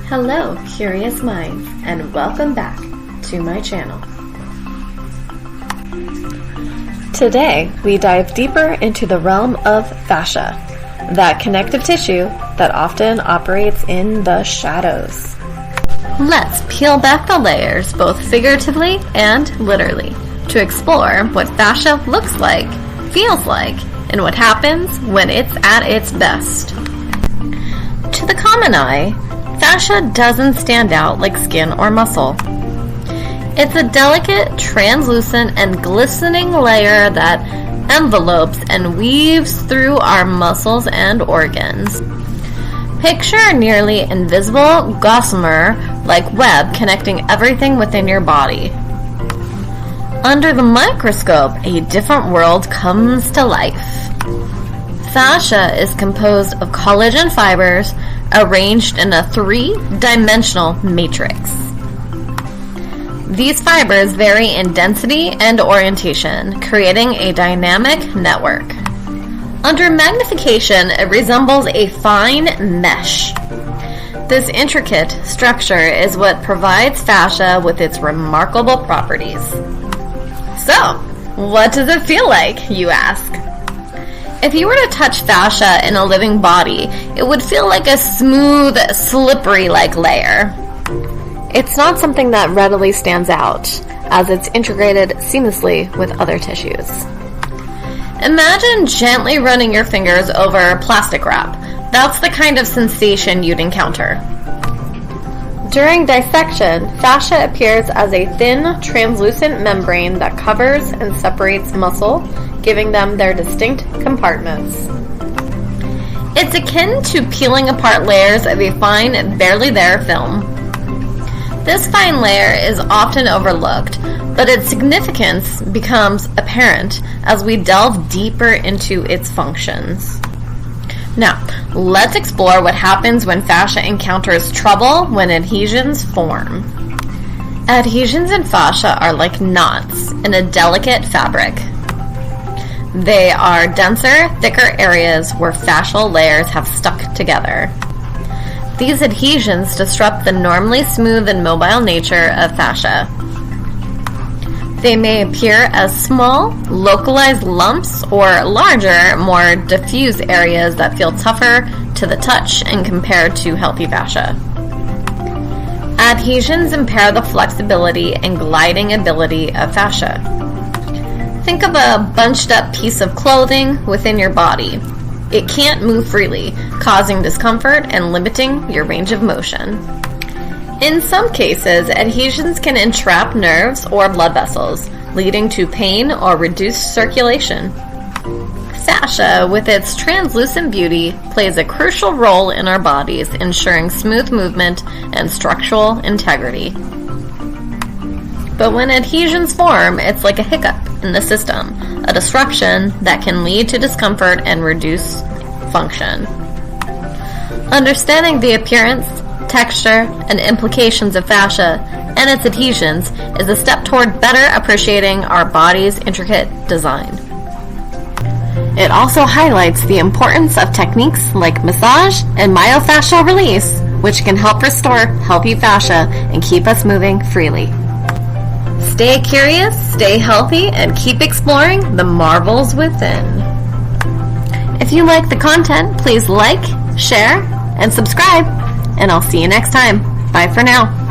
Hello, curious minds, and welcome back to my channel. Today, we dive deeper into the realm of fascia, that connective tissue that often operates in the shadows. Let's peel back the layers, both figuratively and literally, to explore what fascia looks like, feels like, and what happens when it's at its best. To the common eye, fascia doesn't stand out like skin or muscle. It's a delicate, translucent, and glistening layer that envelopes and weaves through our muscles and organs. Picture a nearly invisible gossamer-like web connecting everything within your body. Under the microscope, a different world comes to life. Fascia is composed of collagen fibers arranged in a three-dimensional matrix. These fibers vary in density and orientation, creating a dynamic network. Under magnification, it resembles a fine mesh. This intricate structure is what provides fascia with its remarkable properties. So, what does it feel like, you ask? If you were to touch fascia in a living body, it would feel like a smooth, slippery-like layer. It's not something that readily stands out, as it's integrated seamlessly with other tissues. Imagine gently running your fingers over plastic wrap. That's the kind of sensation you'd encounter. During dissection, fascia appears as a thin, translucent membrane that covers and separates muscle, giving them their distinct compartments. It's akin to peeling apart layers of a fine, barely there film. This fine layer is often overlooked, but its significance becomes apparent as we delve deeper into its functions. Now, let's explore what happens when fascia encounters trouble when adhesions form. Adhesions in fascia are like knots in a delicate fabric. They are denser, thicker areas where fascial layers have stuck together. These adhesions disrupt the normally smooth and mobile nature of fascia. They may appear as small, localized lumps or larger, more diffuse areas that feel tougher to the touch and compared to healthy fascia. Adhesions impair the flexibility and gliding ability of fascia. Think of a bunched up piece of clothing within your body. It can't move freely, causing discomfort and limiting your range of motion. In some cases, adhesions can entrap nerves or blood vessels, leading to pain or reduced circulation. Fascia, with its translucent beauty, plays a crucial role in our bodies, ensuring smooth movement and structural integrity. But when adhesions form, it's like a hiccup in the system, a disruption that can lead to discomfort and reduce function. Understanding the appearance, texture, and implications of fascia and its adhesions is a step toward better appreciating our body's intricate design. It also highlights the importance of techniques like massage and myofascial release, which can help restore healthy fascia and keep us moving freely. Stay curious, stay healthy, and keep exploring the marvels within. If you like the content, please like, share, and subscribe. And I'll see you next time. Bye for now.